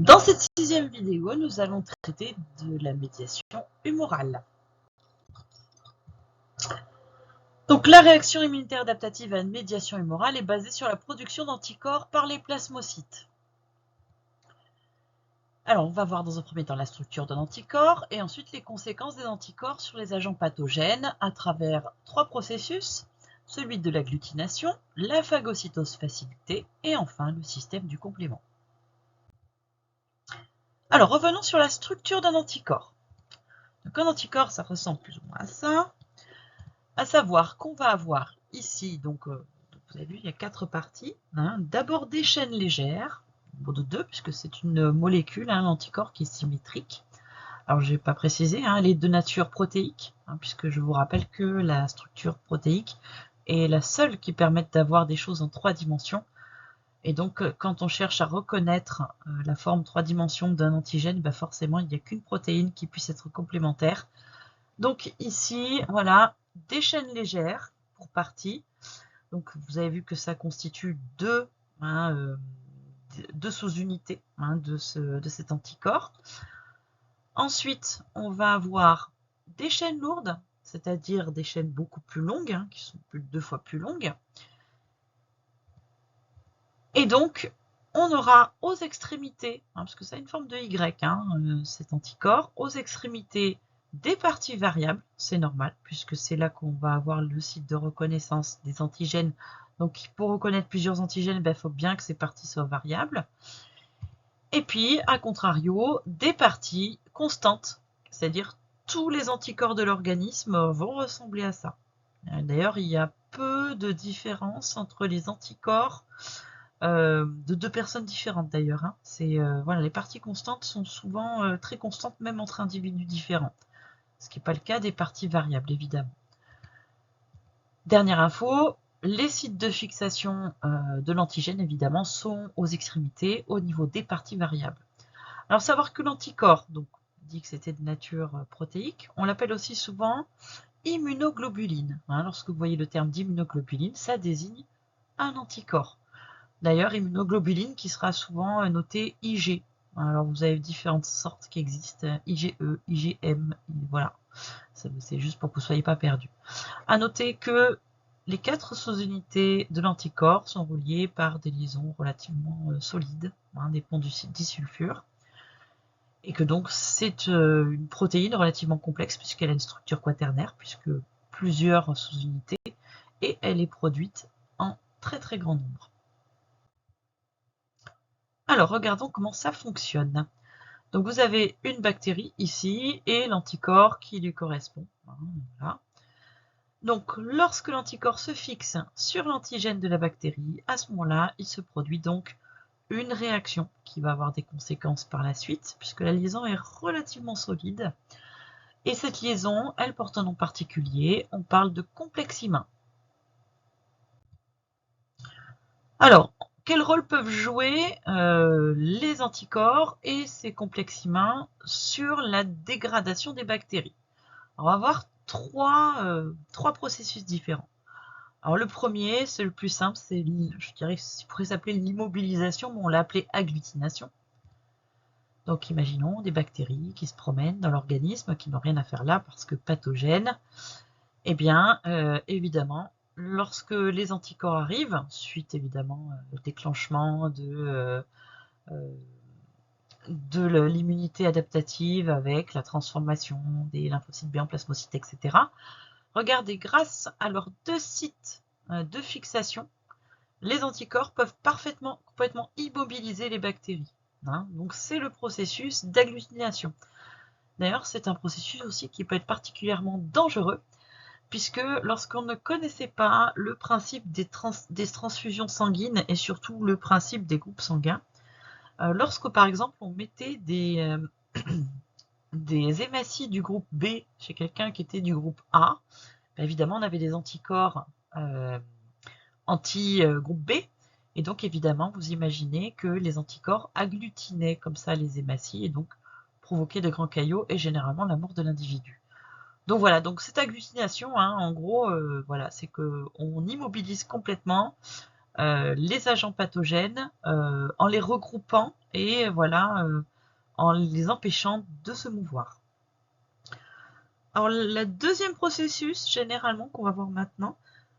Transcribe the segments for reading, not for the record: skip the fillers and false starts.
Dans cette 6e vidéo, nous allons traiter de la médiation humorale. Donc, la réaction immunitaire adaptative à une médiation humorale est basée sur la production d'anticorps par les plasmocytes. Alors, on va voir dans un premier temps la structure d'un anticorps et ensuite les conséquences des anticorps sur les agents pathogènes à travers 3 processus, celui de l'agglutination, la phagocytose facilitée et enfin le système du complément. Alors, revenons sur la structure d'un anticorps. Donc, un anticorps, ça ressemble plus ou moins à ça. À savoir qu'on va avoir ici, donc vous avez vu, il y a 4 parties. Hein. D'abord des chaînes légères, de 2, puisque c'est une molécule, l'anticorps qui est symétrique. Alors je n'ai pas précisé, elle est de nature protéique, puisque je vous rappelle que la structure protéique est la seule qui permette d'avoir des choses en 3 dimensions. Et donc quand on cherche à reconnaître la forme 3 dimensions d'un antigène, forcément il n'y a qu'une protéine qui puisse être complémentaire. Donc ici, voilà, des chaînes légères pour partie. Donc vous avez vu que ça constitue deux sous-unités de cet anticorps. Ensuite, on va avoir des chaînes lourdes, c'est-à-dire des chaînes beaucoup plus longues, qui sont plus de 2 fois plus longues. Et donc, on aura aux extrémités, parce que ça a une forme de Y, cet anticorps, aux extrémités des parties variables, c'est normal, puisque c'est là qu'on va avoir le site de reconnaissance des antigènes. Donc, pour reconnaître plusieurs antigènes, il faut bien que ces parties soient variables. Et puis, à contrario, des parties constantes, c'est-à-dire tous les anticorps de l'organisme vont ressembler à ça. D'ailleurs, il y a peu de différence entre les anticorps de 2 personnes différentes d'ailleurs. Voilà, les parties constantes sont souvent très constantes, même entre individus différents. Ce qui n'est pas le cas des parties variables, évidemment. Dernière info, les sites de fixation de l'antigène, évidemment, sont aux extrémités, au niveau des parties variables. Alors, savoir que l'anticorps, donc, dit que c'était de nature protéique, on l'appelle aussi souvent immunoglobuline. Lorsque vous voyez le terme d'immunoglobuline, ça désigne un anticorps. D'ailleurs, immunoglobuline qui sera souvent notée IG. Alors, vous avez différentes sortes qui existent, IgE, IgM, voilà. C'est juste pour que vous ne soyez pas perdus. À noter que les 4 sous-unités de l'anticorps sont reliées par des liaisons relativement solides, des ponts disulfure, et que donc c'est une protéine relativement complexe puisqu'elle a une structure quaternaire, puisque plusieurs sous-unités, et elle est produite en très très grand nombre. Alors, regardons comment ça fonctionne. Donc, vous avez une bactérie ici et l'anticorps qui lui correspond. Voilà. Donc, lorsque l'anticorps se fixe sur l'antigène de la bactérie, à ce moment-là, il se produit donc une réaction qui va avoir des conséquences par la suite, puisque la liaison est relativement solide. Et cette liaison, elle porte un nom particulier, on parle de complexe immun. Alors, quel rôle peuvent jouer les anticorps et ces complexes immuns sur la dégradation des bactéries? On va voir trois processus différents. Alors le premier, c'est le plus simple, c'est, je dirais, il pourrait s'appeler l'immobilisation, mais on l'a appelé agglutination. Donc imaginons des bactéries qui se promènent dans l'organisme, qui n'ont rien à faire là parce que pathogènes. Eh bien, évidemment, lorsque les anticorps arrivent, suite évidemment au déclenchement de l'immunité adaptative avec la transformation des lymphocytes B en plasmocytes, etc. Regardez, grâce à leurs 2 sites de fixation, les anticorps peuvent complètement immobiliser les bactéries. Donc c'est le processus d'agglutination. D'ailleurs, c'est un processus aussi qui peut être particulièrement dangereux, puisque lorsqu'on ne connaissait pas le principe des transfusions sanguines et surtout le principe des groupes sanguins, lorsque par exemple on mettait des hématies du groupe B chez quelqu'un qui était du groupe A, évidemment on avait des anticorps anti-groupe B, et donc évidemment vous imaginez que les anticorps agglutinaient comme ça les hématies et donc provoquaient de grands caillots et généralement la mort de l'individu. Donc voilà, donc cette agglutination, en gros, voilà, c'est qu'on immobilise complètement les agents pathogènes en les regroupant et voilà, en les empêchant de se mouvoir. Alors, le deuxième processus, généralement, qu'on va voir maintenant,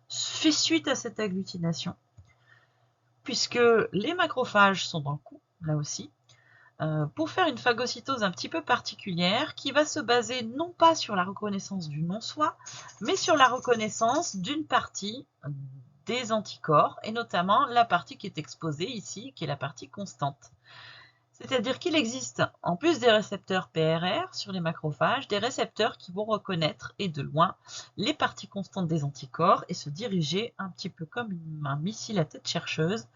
fait suite à cette agglutination, puisque les macrophages sont dans le coup, là aussi, pour faire une phagocytose un petit peu particulière qui va se baser non pas sur la reconnaissance du non-soi, mais sur la reconnaissance d'une partie des anticorps, et notamment la partie qui est exposée ici, qui est la partie constante. C'est-à-dire qu'il existe, en plus des récepteurs PRR sur les macrophages, des récepteurs qui vont reconnaître, et de loin, les parties constantes des anticorps et se diriger un petit peu comme un missile à tête chercheuse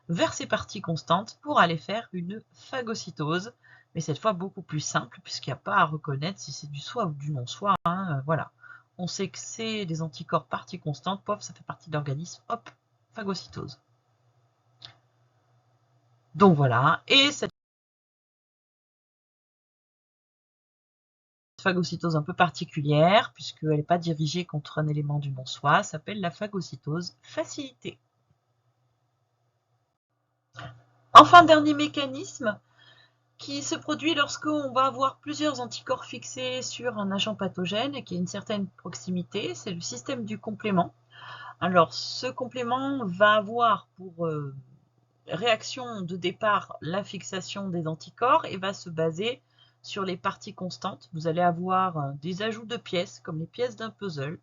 vers ces parties constantes pour aller faire une phagocytose, mais cette fois beaucoup plus simple puisqu'il n'y a pas à reconnaître si c'est du soi ou du non-soi. Voilà. On sait que c'est des anticorps parties constantes, pof, ça fait partie de l'organisme, hop, phagocytose. Donc voilà, et cette phagocytose un peu particulière, puisqu'elle n'est pas dirigée contre un élément du non-soi, s'appelle la phagocytose facilitée. Enfin, dernier mécanisme qui se produit lorsqu'on va avoir plusieurs anticorps fixés sur un agent pathogène et qui a une certaine proximité, c'est le système du complément. Alors, ce complément va avoir pour réaction de départ la fixation des anticorps et va se baser sur les parties constantes. Vous allez avoir des ajouts de pièces, comme les pièces d'un puzzle,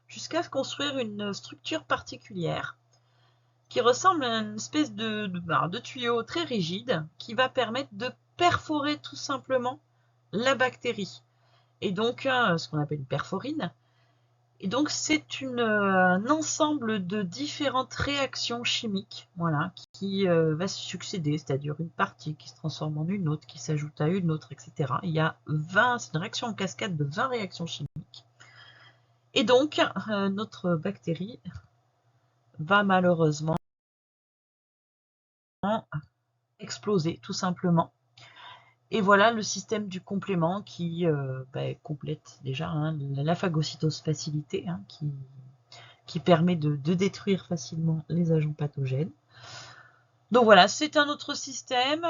jusqu'à construire une structure particulière qui ressemble à une espèce de tuyau très rigide qui va permettre de perforer tout simplement la bactérie. Et donc, ce qu'on appelle une perforine. Et donc, c'est un ensemble de différentes réactions chimiques, voilà, qui va se succéder, c'est-à-dire une partie qui se transforme en une autre, qui s'ajoute à une autre, etc. Il y a c'est une réaction en cascade de 20 réactions chimiques. Et donc, notre bactérie va malheureusement exploser, tout simplement. Et voilà le système du complément qui complète déjà la phagocytose facilitée, qui permet de détruire facilement les agents pathogènes. Donc voilà, c'est un autre système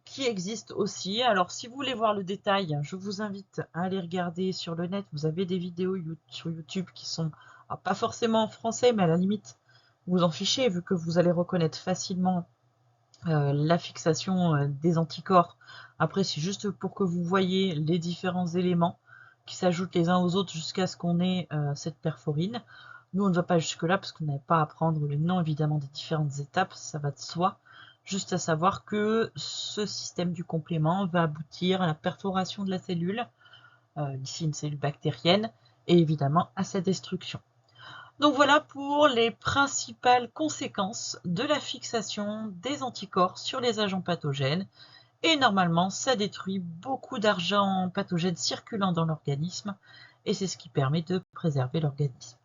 qui existe aussi. Alors si vous voulez voir le détail, je vous invite à aller regarder sur le net. Vous avez des vidéos sur YouTube qui sont pas forcément en français, mais à la limite, vous en fichez, vu que vous allez reconnaître facilement la fixation des anticorps. Après, c'est juste pour que vous voyez les différents éléments qui s'ajoutent les uns aux autres jusqu'à ce qu'on ait cette perforine. Nous, on ne va pas jusque-là parce qu'on n'avait pas à prendre les noms évidemment des différentes étapes, ça va de soi. Juste à savoir que ce système du complément va aboutir à la perforation de la cellule, ici une cellule bactérienne, et évidemment à sa destruction. Donc voilà pour les principales conséquences de la fixation des anticorps sur les agents pathogènes. Et normalement, ça détruit beaucoup d'agents pathogènes circulant dans l'organisme et c'est ce qui permet de préserver l'organisme.